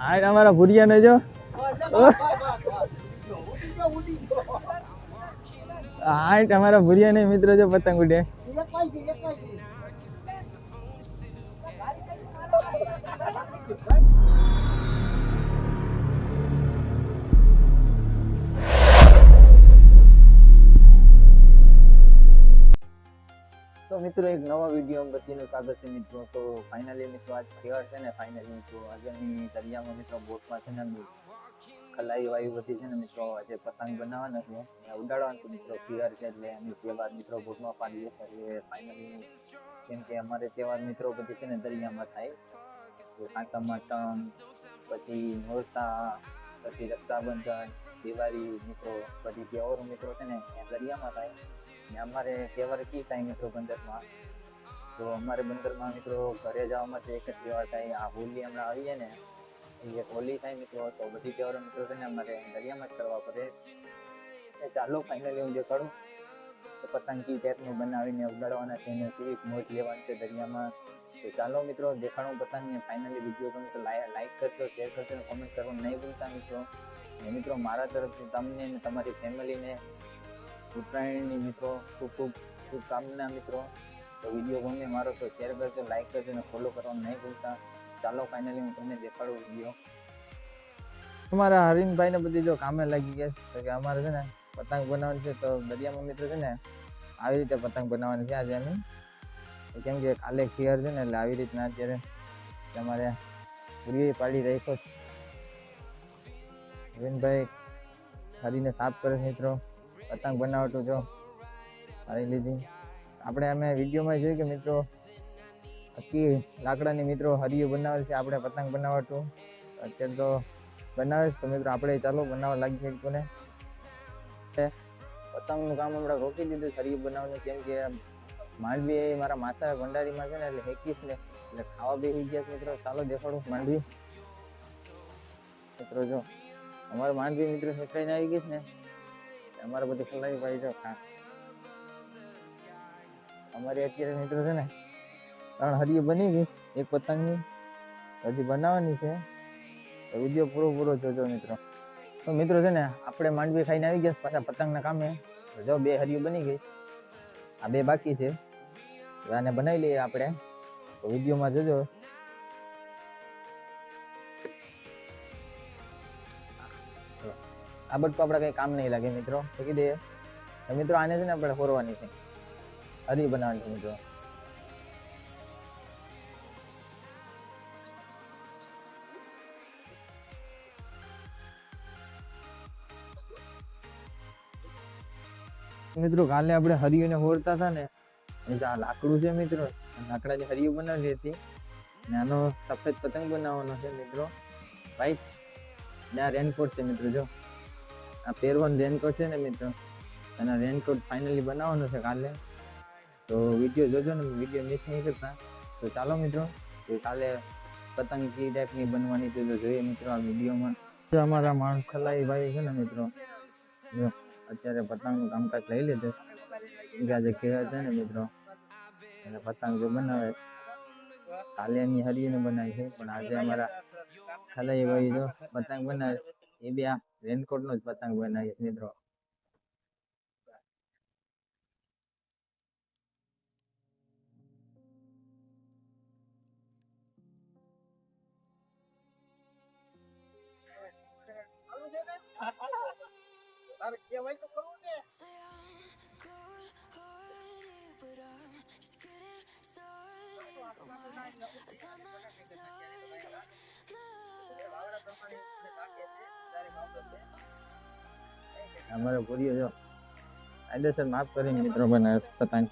આ અમારા ભુરિયા ને જો અમારા ભુરિયા ને મિત્રો જો પતંગ ઉડે. તો મિત્રો એક નવા વિડીયો બતીનું સ્વાગત છે મિત્રો. તો ફાઇનલી મિત્રો આજ તહેવાર છે ને, ફાઇનલી મિત્રો આજની દરિયામાં મિત્રો બોટમાં છે ને ખલાઈ વાયુ બધી છે ને મિત્રો આજે પતંગ બનાવવાના છે, ઉડાડવાના છે મિત્રો. તહેવાર છે એટલે એની તહેવાર મિત્રો બોટમાં પાડીએ એટલે ફાઇનલી કેમ કે અમારે તહેવાર મિત્રો બધી છે ને દરિયામાં થાય. સાતમ આઠમ પછી નોરતા પછી રક્ષાબંધન દિવાળી મિત્રો બધી તહેવારો મિત્રો છે ને દરિયામાં થાય. ને અમારે તહેવાર કી થાય મિત્રો બંદરમાં, તો અમારે બંદરમાં મિત્રો ઘરે જવા માટે એક જ તહેવાર થાય. આ હોલી હમણાં આવીએ ને એક હોલી થાય મિત્રો, તો બધી તહેવારો મિત્રો છે ને અમારે દરિયામાં જ કરવા પડે. ચાલો ફાઇનલી હું જે કરું તો પતંગ કી ટાઈપનું બનાવીને ઉડાડવાના છે ને કેવી મોજ લેવાની છે દરિયામાં. તો ચાલો મિત્રો દેખાડું પતંગ ને ફાઇનલી વિડીયો ગમે તો લાઈક કરજો, શેર કરજો ને કોમેન્ટ કરવાનું નહીં ભૂલતા મિત્રો. ને મિત્રો મારા તરફથી તમને ને તમારી ફેમિલીને ઉત્તરાયણની મિત્રો ખૂબ ખૂબ શુભકામના મિત્રો. તો વિડીયો ગમે મારો તો શેર કરજો, લાઈક કરજો અને ફોલો કરવાનું નહીં ભૂલતા. ચાલો ફાઇનલી હું તમને દેખાડું વિડીયો. અમારા હરીનભાઈ ને બધી જો કામે લાગી ગયા છે કે અમારે છે ને પતંગ બનાવવાની છે. તો દરિયામાં મિત્રો છે ને આવી રીતે પતંગ બનાવવાની છે આજે અમે, કેમ કે કાલે ખીયર છે ને એટલે આવી રીતના અત્યારે તમારે પૂરી પાડી રાખ્યો છે. હરીનભાઈ હરીને સાફ કરે છે મિત્રો, પતંગ બનાવતું જો હારી લીધી. આપણે અમે વિડીયોમાં જોયું કે મિત્રો આખી લાકડાની મિત્રો હરિયો બનાવે છે, આપણે પતંગ બનાવતું અત્યારે તો બનાવે છે. તો મિત્રો આપણે ચાલો બનાવવા લાગી છે કોને પતંગનું કામ હમણાં રોકી દીધું હરિયો બનાવવાનું, કેમ કે માંડવી મારા માથા ભંડારીમાં છે ને એટલે હેકીશ ને એટલે ખાવા બેસી ગયા મિત્રો. ચાલો દેખાડું માંડવી મિત્રો. જો અમારે માંડવી મિત્રો હેકાઈને આવી ગઈ છે ને અમારે બધી ખલાઈ ભાઈ જો ખા અમારી અત્યારે મિત્રો છે ને 3 હરિયો બની ગઈ, એક પતંગની હજી બનાવવાની છે. તો વિડીયો પૂરો જોજો મિત્રો. તો મિત્રો છે ને આપણે માંડવી ખાઈને આવી ગયા પાછા પતંગના કામે. જો 2 હરિયો બની ગઈ, આ 2 બાકી છે, આને બનાવી લઈએ આપણે. તો વિડીયોમાં જોજો. આ બટકું આપણે કઈ કામ નહીં લાગે મિત્રો, ફેંકી દઈએ. તો મિત્રો આને છે ને આપણે ફોરવાની છે, હરી બનાવવાની છે મિત્રો. મિત્રો કાલે આપણે હરિયોને હોરતા હતા ને, આ લાકડું છે મિત્રો, લાકડાની હરિયો બનાવેલી હતી. નાનો સફેદ પતંગ બનાવવાનો છે મિત્રો, વ્હાઈટ. ને આ રેનકોટ છે મિત્રો, જો આ પહેરવાનો રેનકોટ છે ને મિત્રો, અને રેનકોટ ફાઇનલી બનાવવાનો છે કાલે. તો વિડીયો જોજો ને, વિડીયો મિસ નહીં કરતા. તો ચાલો મિત્રો તો કાલે પતંગ કી ટાઈપની બનવાની છે તો જોઈએ મિત્રો આ વિડીયોમાં. અમારા માણસ ખલાઈ ભાઈ છે ને મિત્રો, જો અત્યારે પતંગનું કામકાજ લઈ લીધું કે આજે કહેવાય છે ને મિત્રો, અને પતંગ જો બનાવે કાલે એની હરિયોને બનાવી છે, પણ આજે અમારા ખલાઈ ભાઈ જો પતંગ બનાવે એ બી આ રેનકોટનો જ પતંગ બનાવીએ મિત્રો. અમારો પૂરીઓ જો કાયદેસર માફ કરીને મિત્રો બનાવે પતંગ.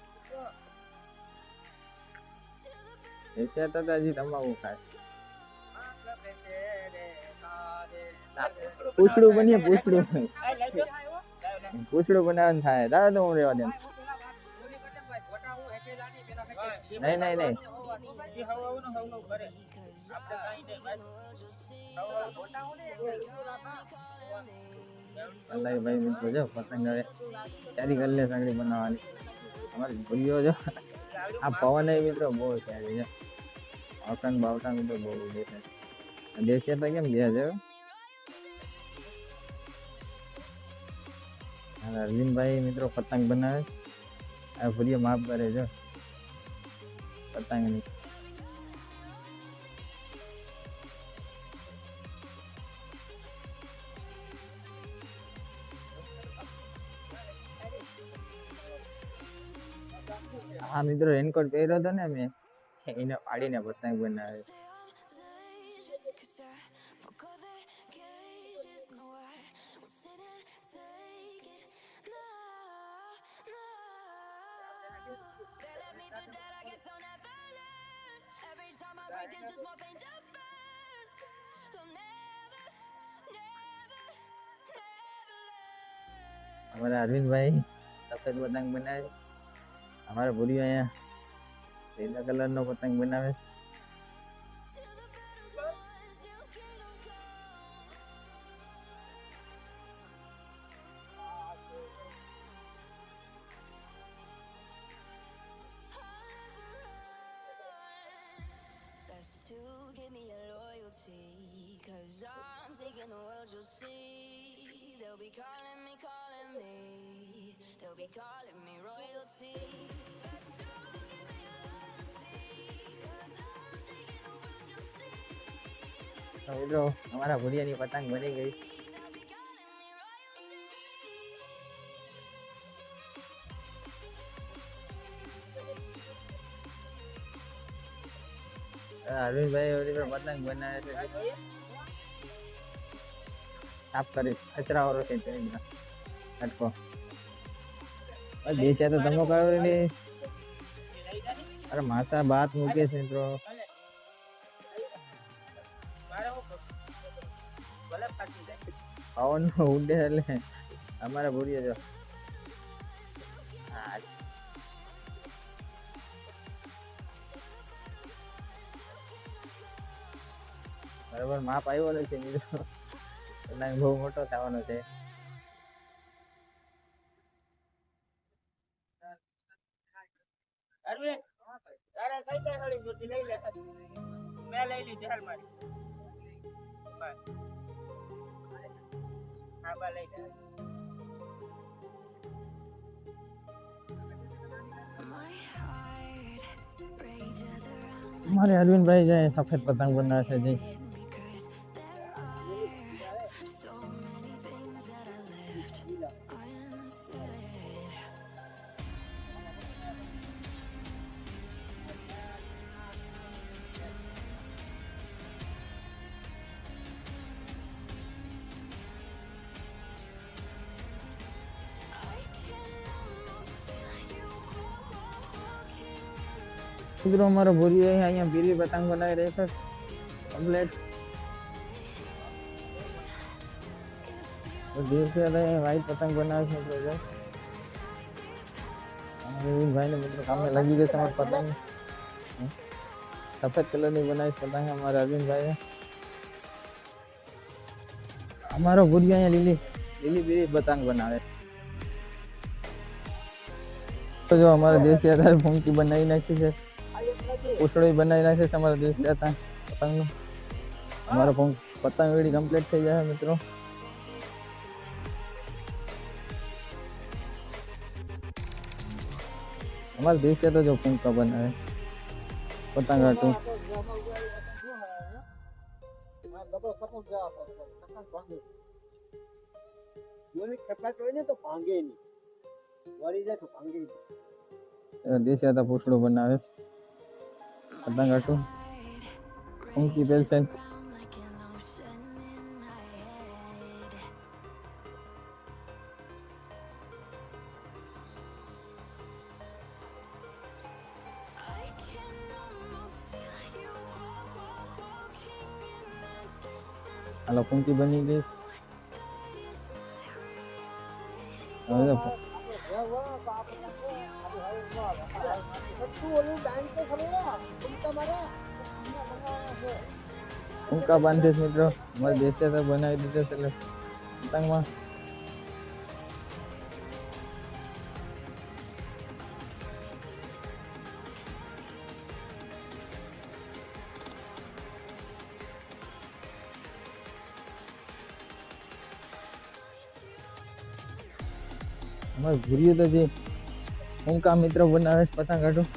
એસે તો હજી તમાકુ ખાય. પૂછડું બનીએ, પૂછડું બનાવવાનું થાય. દાદા તો હું રેવા દે. નહીં ભાઈ મિત્રો જો પતંગ હવે સારી કરી લે સાંકડી બનાવવાની. અમારી ભૂલીઓ જો આ પવન મિત્રો બહુ સારી છે. અવસાન બાવસાન તો બહુ દેશે તો કેમ ગયા છે અરવિંદભાઈ મિત્રો પતંગ બનાવે આ ભૂરીઓ માફ કરે છે પતંગ ની હા મિત્રો રેનકોટ પહેર્યો હતો ને મેં એને પાડીને પતંગ બનાવે हमारा अरविंदભાઈ સફેદ પતંગ બનાવે हमारा ભૂરી અહીંયા લીલા કલર નો પતંગ બનાવે મિત્રો हमारा ભૂરિયાની પતંગ બની ગઈ અરવિંદભાઈ ઓલી પર પતંગ બનાવે છે સાફ કરી કચરા વાળો છે અટકો દેશે તો તમે કરો ને અરે માતા બાત મૂકે છે મિત્રો પવન ઉડે એટલે અમારા ભૂરીએ જો બરાબર માપ આવ્યો છે મિત્રો બહુ મોટો થવાનો છે हमारे अरविंदભાઈ જાય સફેદ પતંગ બનાવે છે જી મિત્રો અમારો ભૂરી અહીંયા પીલી પતંગ બનાવી રહી છે કમ્પ્લેટ દિવસે વ્હાઈટ પતંગ બનાવે છે ભાઈ ને મિત્રો કામે લાગી ગયો છે અમારે પતંગ સફેદ કલર ની બનાવી પતંગ અમારા અરવિંદભાઈ અમારો ભૂરી અહીંયા લીલી પીલી પતંગ બનાવે તો જો અમારા દેશી આધાર ફૂંકી બનાવી નાખી છે ઉછળો બનાવી નાખે છે અમારા દેશ જતા પતંગનું અમારો પતંગ વેડી કમ્પ્લીટ થઈ જાય મિત્રો અમારા દેશ જતા જો ફૂંકા બનાવે પતંગ હાટું દેશ જતા પૂછડો બનાવે પતંગ હાટું ફૂંકી પેલશે હાલો ફૂંકી બની ગઈ ફૂંકા બાંધે મિત્રો અમારે દેશે તો બનાવી દીધો છે એટલે પતંગમાં અમારે ભૂરીએ તો જે ઊંકા મિત્રો બનાવે છે પતંગ કાઢું.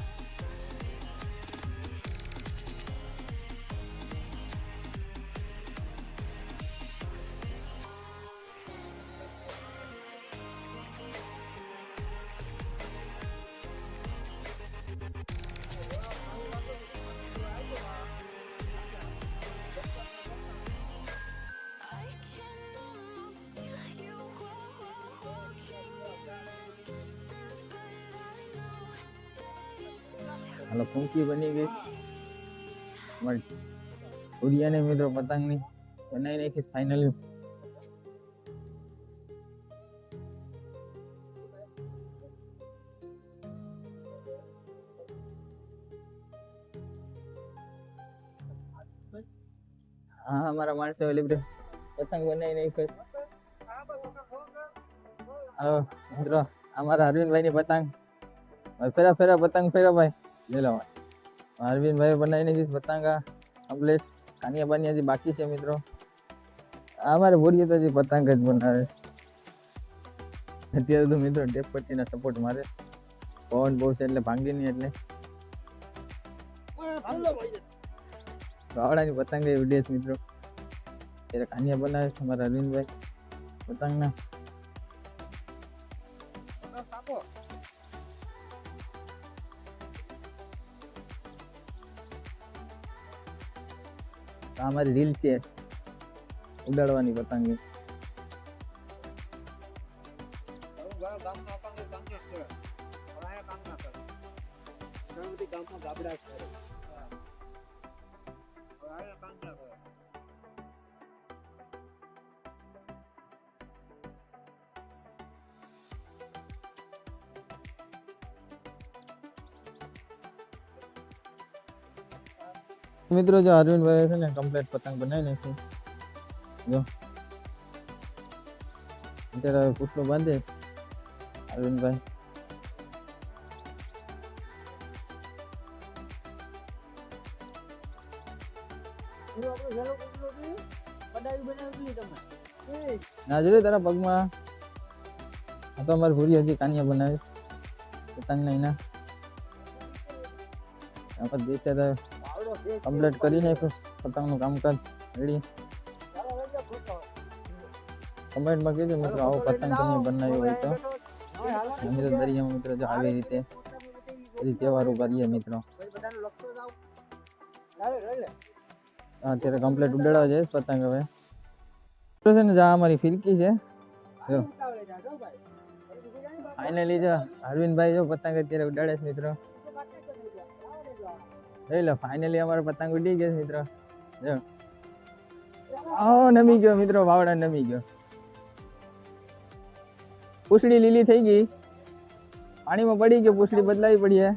હાલો ફૂંકી બની ગઈ ઉડિયાને મિત્રો પતંગની બનાવી નાખી ફાઇનલી. હા અમારા માણસો ઓલી પતંગ બનાવી નાખી. હા મિત્રો અમારા અરવિંદભાઈ ની પતંગ ફેરા ફેરા પતંગ ફેરા ભાઈ લે લો. અરવિંદભાઈ બનાવી નાખી પતંગ કમ્પ્લીટ. કાનિયા બાનિયા જે બાકી છે મિત્રો. અમારે બોરીએ તો જે પતંગ જ બનાવે અત્યારે તો મિત્રો ટેપ પટ્ટીના સપોર્ટ મારે. પવન બહુ છે એટલે ભાંગી નહીં એટલે ગાવડાની પતંગ એ ઉડે છે મિત્રો. ત્યારે કાનિયા બનાવે છે અમારા અરવિંદભાઈ પતંગના. અમારી રીલ છે ઉડાડવાની પતંગ. મિત્રો જો અરવિંદભાઈ છે ને કમ્પ્લીટ પતંગ બનાવી નાખી. જો અત્યારે પૂછડો બાંધે અરવિંદભાઈ. ના જોયું તારા પગમાં. આ તો અમારી ભૂરી હજી કાનિયા બનાવે પતંગ નહીં ના. આપણે દેશે તો કમ્પ્લીટ કરી નાખ્યું પતંગનું કામકાજ રેડી. કમેન્ટમાં કીધું મિત્રો આવો પતંગ તમે બનાવ્યો હોય તો. અમે તો દરિયામાં મિત્રો જો આવી રીતે બધી તહેવારો કરીએ મિત્રો. અત્યારે કમ્પ્લીટ ઉડાડવા જાય પતંગ. હવે છે ને જા અમારી ફિરકી છે જો ફાઇનલી જો અરવિંદભાઈ જો પતંગ અત્યારે ઉડાડે છે મિત્રો. લો ફાઇનલી અમારો પતંગ ઉડી ગયો મિત્રો. જો નમી ગયો મિત્રો. વાવડા નમી ગયો. પૂછડી લીલી થઈ ગઈ. પાણીમાં પડી ગયો. પૂછડી બદલાવી પડી.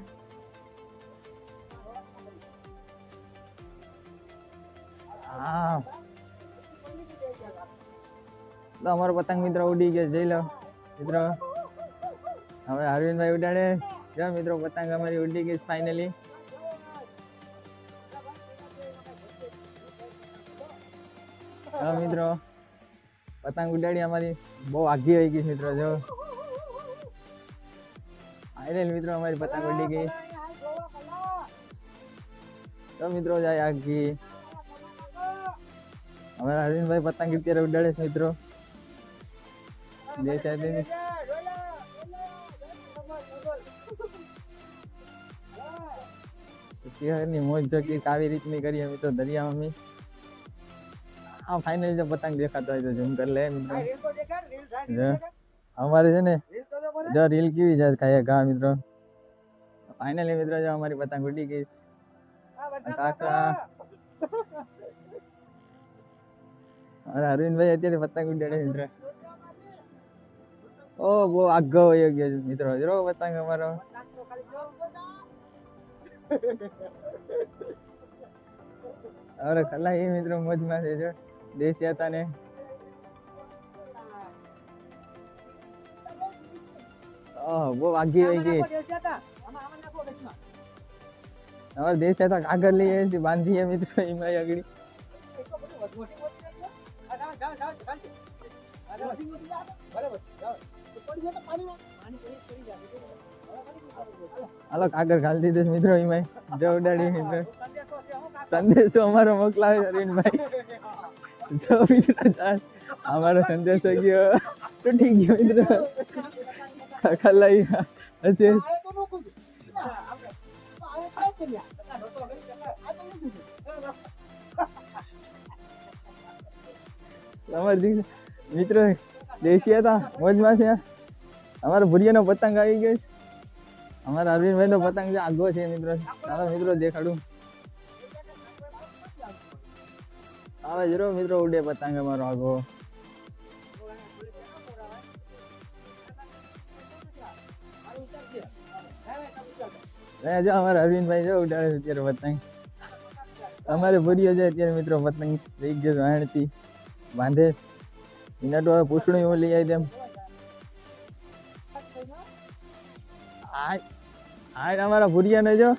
હા તો અમારો પતંગ મિત્રો ઉડી ગયો. જઈ લો મિત્રો. હવે અરવિંદભાઈ ઉડાડે. જો મિત્રો પતંગ અમારી ઉડી ગઈ ફાઇનલી. મિત્રો પતંગ ઉડાડી અમારી બહુ આઘી હોય ગઈ મિત્રો. જો ફાઇનલ મિત્રો અમારી પતંગ ઉડી ગઈ. તો મિત્રો જાય આઘી. અમારા અરવિંદભાઈ પતંગ અત્યારે ઉડાડે છે મિત્રો. ની મોજ જોકી આવી રીતની કરીએ મિત્રો દરિયામાં. હા ફાઇનલી જો પતંગ દેખાતો હોય તો ઝૂમ કરી લે મિત્રો. અમારે છે ને જો રીલ કેવી જાય કાંઈ ઘા મિત્રો. ફાઇનલી મિત્રો જો અમારી પતંગ ઉડી ગઈ. અરવિંદભાઈ અત્યારે પતંગ ઉડાડે મિત્રો. ઓ બહુ આગો વયો ગયો મિત્રો. જો પતંગ અમારો. અરે કલા એ મિત્રો મોજમાં છે. જો દેશી હતા ને બહુ આગી હોય ગઈ. અમારે દેશ હતા કાગળ લઈએ બાંધીએ મિત્રો. એમાં આગળ હાલો કાગળ ઘાલી દીધું મિત્રો એમાં જો ઉડાડી મિત્રો સંદેશો અમારો મોકલાવે અરવિંદભાઈ જો મિત્રો અમારો સંદેશો ગયો તૂટી ગયો મિત્રો ખલાઈ હશે અમારે મિત્રો દેશી હતા મોજમાં છે અમારો ભુરિયાનો પતંગ આવી ગયો અમારા અરવિંદભાઈ નો પતંગ જે આગો છે મિત્રો ચાલો મિત્રો દેખાડું આવે જરો મિત્રો ઉડે પતંગ અમારો આગો જો અમારા અરવિંદભાઈ જો ઉડાડે અત્યારે પતંગ અમારે ભુરિયો છે અત્યારે મિત્રો પતંગ લઈ ગયો વાણથી બાંધે એના તો પૂછડું એવું લઈ આવી તેમ આ અમારા ભુરિયા ને જો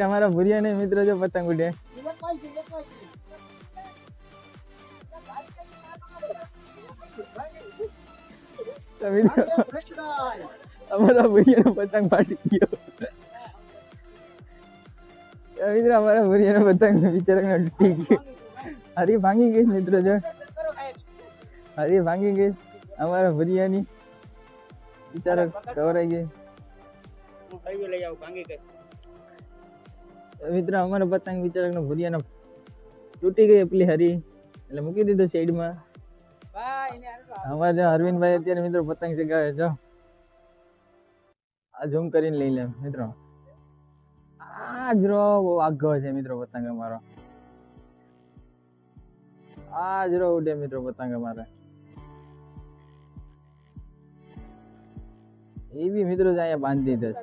અમારા ભુરિયા ને મિત્રો જો પતંગ ઉડે અમારા ભુરિયા નો પતંગ ફાટી ગયો મિત્રો અમારા ભુરિયા નો પતંગ બિચારા તૂટી ગયો હરી ભાંગી ગઈ મિત્રો જો હરી ભાંગી ગઈ અમારા ભુરિયાની બિચારા કવરાઈ ગઈ મિત્રો અમારા પતંગ બિચારા ભુરિયાનો તૂટી ગઈ પેલી હરી એટલે મૂકી દીધો સાઈડમાં અમારે અરવિંદભાઈ અત્યારે મિત્રો પતંગ ચગાવે જો આ ઝૂમ કરીને લઈ લે મિત્રો આ જ બહુ આગળ છે મિત્રો પતંગ અમારો આ જ ઉડે મિત્રો પતંગ અમારે એ બી મિત્રો અહીંયા બાંધી દીધો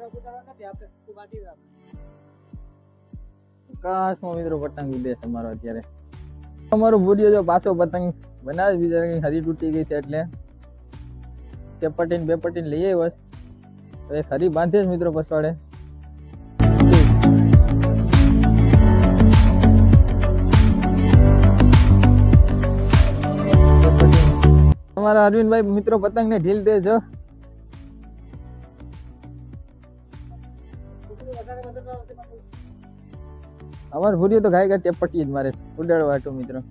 આકાશમાં મિત્રો પતંગ ઉડે છે અમારો અત્યારે અમારો ભુરિયો જો પાછો પતંગ બનાવે બિચારી હરી તૂટી ગઈ છે એટલે ચપટીને બે પટીને લઈ આવ્યો હવે હરી બાંધે જ મિત્રો પસવાડે અમારા અરવિંદભાઈ મિત્રો પતંગ ને ઢીલ દે જો અમારો ભુરિયો તો ગાય ટેપટી જ મારે ઉડાડવા હાટું મિત્રો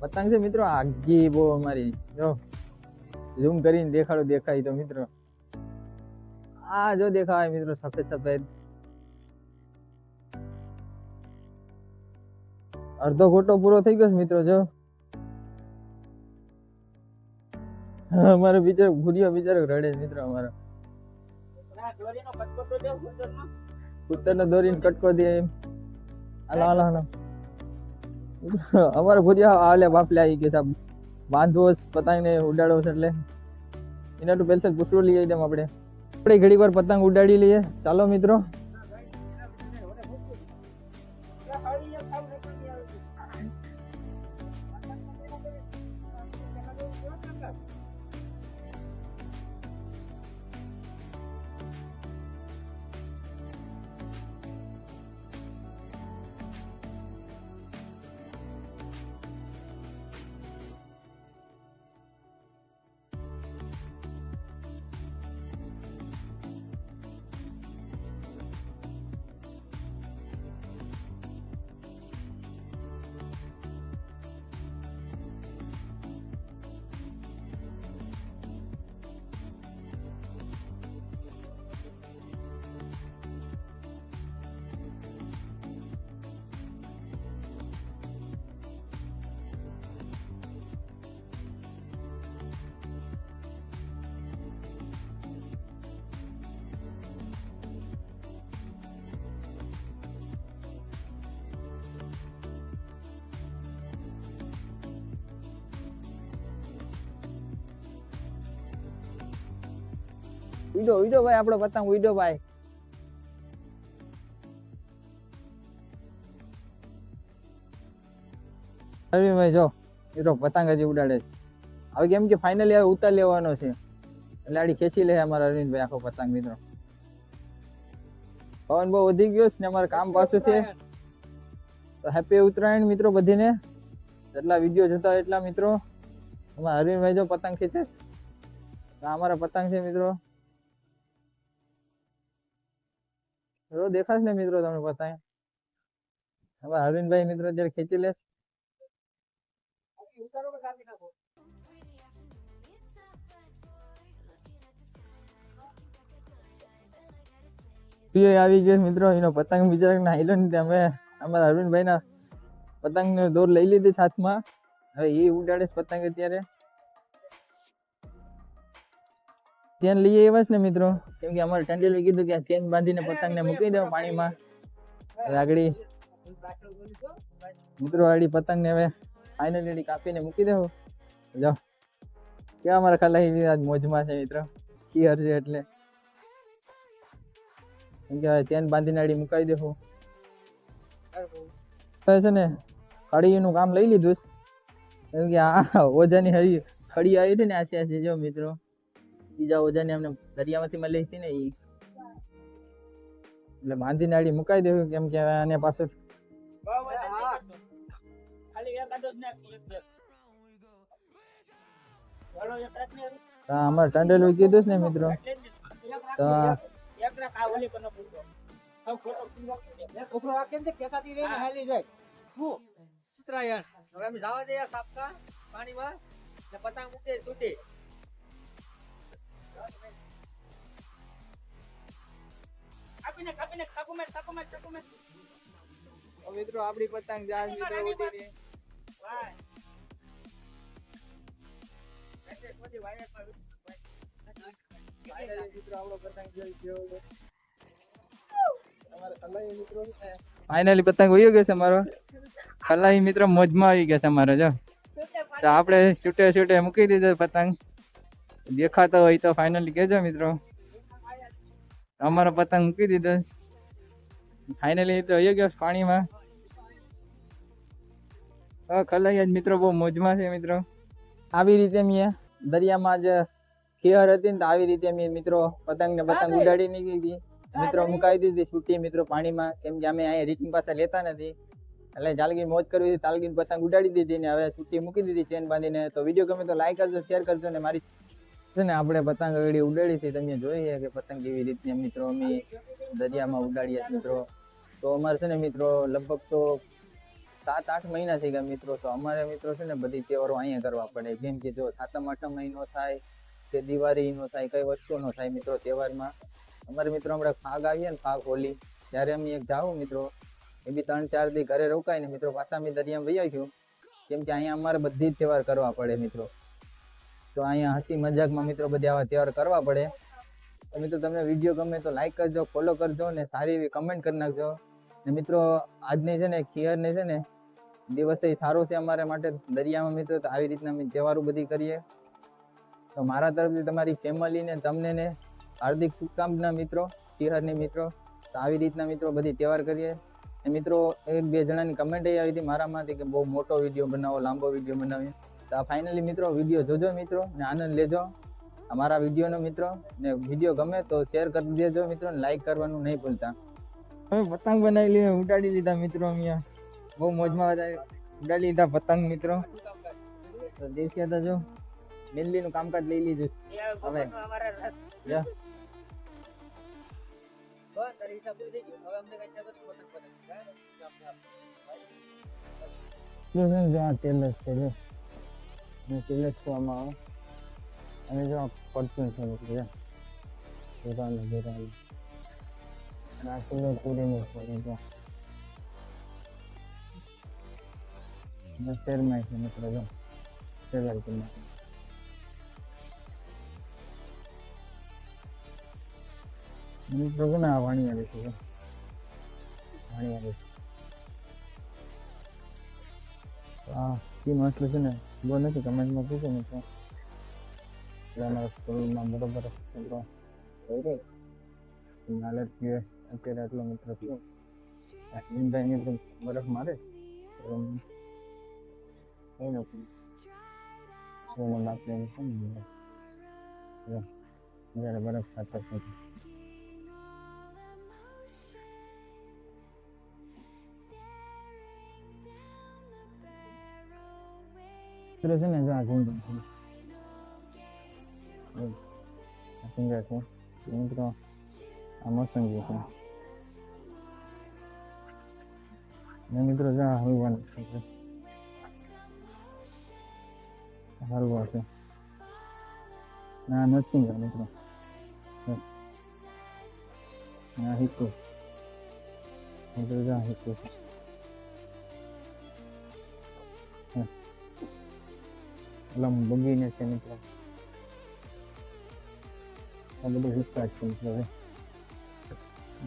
પતંગ છે મિત્રો આગી બહુ અમારી જો ઝૂમ કરીને દેખાડો દેખાય તો મિત્રો આ જો દેખાય મિત્રો સફેદ સફેદ અડધો ગોટો પૂરો થઈ ગયો મિત્રો જો અમારો બિચારો ભુરિયો બિચારો રડે મિત્રો અમારો કૂતરનો દોરીને કટકો દે એમ હાલો હાલો હાલો અમારો ભુરિયા આલે બાપલે આવી કે સાહેબ બાંધવો પતંગ ને ઉડાડવો છે એટલે એના તો પેલસે પૂછડું લઈ આવી આપણે ઘડી વાર પતંગ ઉડાડી લઈએ ચાલો મિત્રો ઉડો ભાઈ આપણો પતંગ ઉડો ભાઈ ભાઈ જો મિત્રો પતંગ હજી ઉડાડે છે હવે કેમ કે ફાઇનલી હવે ઉતાર લેવાનો છે એટલે આડી ખેંચી લે અમારા અરવિંદભાઈ આખો પતંગ મિત્રો પવન બહુ વધી ગયો છે ને અમારે કામ પાછું છે તો હેપી ઉત્તરાયણ મિત્રો બધીને. જેટલા વિડીયો જોતા હોય એટલા મિત્રો. અમારા અરવિંદભાઈ જો પતંગ ખીચે. આ અમારા પતંગ છે મિત્રો. રોજ દેખાશ ને મિત્રો તમને પતંગ. અમારા અરવિંદભાઈ મિત્રો અત્યારે ખેંચી લેશ. આવી ગયો મિત્રો. એનો પતંગ બિચારા નાઈલો ને અમે અમારા અરવિંદભાઈ ના પતંગ ને દોર લઈ લીધી હાથમાં. હવે એ ઉડાડે પતંગ અત્યારે. ચેન લઈ આવ્યા ને મિત્રો, કેમ કે અમારે ટંડેલે કીધું કે આ ચેન બાંધીને પતંગ ને મૂકી દો પાણીમાં. આગળી મિત્રો આડી પતંગ ને હવે ફાઇનલી કાપીને મૂકી દેવું. જાઓ કેવા અમારા ખલાઈ આજ મોજમાં છે મિત્રો. ખીયર છે એટલે કેમ કે ચેન બાંધીને આડી મુકાવી દેવું છે ને. ખડીનું કામ લઈ લીધું કેમ કે આ ઓજાની હરી ખડી આવી હતી ને આસી આસી. જો મિત્રો બીજા ઓજાને અમને દરિયામાંથી મળી હતી ને ઈ, એટલે બાંધીને આડી મુકાઈ દેવું કેમ કે આને પાછું અમારે ટંડેલું કીધું ને મિત્રો. તો પતંગ મૂકે તૂટી. મિત્રો આપડી પતંગ જહાજ મિત્રો ઉડી રહી. ફાઇનલી પતંગ વયો ગયો છે અમારો. ખલાઈ મિત્રો મોજમાં આવી ગયા છે અમારો. જો તો આપણે છૂટે છૂટે મૂકી દીધો પતંગ. દેખાતો હોય તો ફાઇનલી કેજો મિત્રો. અમારો પતંગ મૂકી દીધો ફાઇનલી તો વયો ગયો પાણીમાં. ખલાઈ આજ મિત્રો બહુ મોજમાં છે મિત્રો. આવી રીતે મેં દરિયામાં જ ખીયર હતી ને તો આવી રીતે મેં મિત્રો પતંગ ને પતંગ ઉડાડી નીકળી મિત્રો મુકાવી દીધી છૂટી મિત્રો પાણીમાં. કેમ કે અમે અહીંયા રીટિંગ પાસે લેતા નથી એટલે જાલગી મોજ કરવી હતી. તાલગી પતંગ ઉડાડી દીધી ને હવે છૂટી મૂકી દીધી ચેન બાંધીને. તો વિડીયો ગમે તો લાઈક કરજો, શેર કરજો. ને મારી છે ને આપણે પતંગ આગળ ઉડાડી હતી તમે જોઈએ કે પતંગ કેવી રીતની મિત્રો અમે દરિયામાં ઉડાડીએ મિત્રો. તો અમારે છે ને મિત્રો લગભગ તો 7-8 મહિના થઈ ગયા મિત્રો. તો અમારે મિત્રો છે ને બધી તહેવારો અહીંયા કરવા પડે. જેમ કે જો સાતમ આઠમ મહિનો થાય કે દિવાળી નો થાય, કઈ વસ્તુ નો થાય મિત્રો તહેવારમાં. અમારે મિત્રો હમણાં ફાગ આવીએ ને ફાગ હોલી ત્યારે અમે એક જાવું મિત્રો. એ બી 3-4 દી ઘરે રોકાય ને મિત્રો પાછા અમે દરિયામાં વહી આવ્યું. કેમ કે અહીંયા અમારે બધી જ તહેવાર કરવા પડે મિત્રો. તો અહીંયા હસી મજાકમાં મિત્રો બધા આવા તહેવાર કરવા પડે. તો મિત્રો તમને વિડીયો ગમે તો લાઈક કરજો, ફોલો કરજો ને સારી એવી કમેન્ટ કરી નાખજો. ને મિત્રો આજની છે ને ખીયર ને છે ને દિવસે સારો છે અમારા માટે દરિયામાં મિત્રો. તો આવી રીતના અમે તહેવારો બધી કરીએ. તો મારા તરફથી તમારી ફેમિલી ને તમને ને હાર્દિક શુભકામના મિત્રો ખીયરની મિત્રો. તો આવી રીતના મિત્રો બધી તહેવાર કરીએ. ને મિત્રો 1-2 જણાની કમેન્ટ આવી હતી મારામાંથી કે બહુ મોટો વિડીયો બનાવો, લાંબો વિડીયો બનાવીએ. તો આ ફાઇનલી મિત્રો વિડીયો જોજો મિત્રો ને આનંદ લેજો અમારા વિડીયોનો મિત્રો. ને વિડીયો ગમે તો શેર કરી દેજો મિત્રો ને લાઈક કરવાનું નહીં ભૂલતા. હવે પતંગ બનાવી લઈએ, ઉડાડી લીધા મિત્રો. અહીંયા બહુ મોજમાં ઉડાડી લીધા પતંગ મિત્રો. તો દેખીએ તો જો મેનલીનું કામકાજ લઈ લીધું હવે. અને જો પડતું છે શેરમાં છે મિત્રો. જો ટેલર મિત્રો કોને આ વાણી આવે છે, વાણી આવે છે. હા એ મસ્ત છે ને બહુ નથી. કમેન્ટમાં પૂછો મિત્રો. અમારા સ્કૂલમાં બરોબર મિત્રો હાલત પીવે અત્યારે આટલો મિત્રો થયો. મિત્રો બરફ મારે કઈ નથી બાપને જયારે બરફ ખાતર નથી. મિત્રો છે ને જો આ ઝીંગા છે આ ઝીંગા છે મિત્રો આ મોસંબી છે ને મિત્રો જો આ હલવાનું છે હલવો છે ના નથી મિત્રો ના હિક્કુ મિત્રો જો હિક્કુ છે લમ બગીને છે મિત્રો આ બધું હિક્કા છે મિત્રો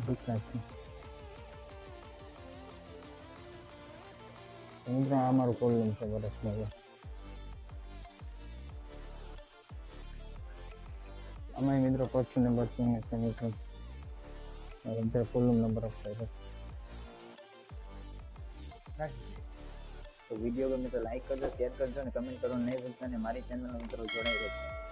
હિક્કા છે મિત્રો આ અમારું કોલમ છે વર્ષમાં અમારી મિત્રો પક્ષી નંબર છે મિત્રો કોલમ નંબર અપાય છે તો વિડીયો ગમે તો લાઈક કરજો શેર કરજો અને કમેન્ટ કરવાનું નહીં ભૂલતા અને મારી ચેનલમાં મિત્રો જોડાઈ રહેજો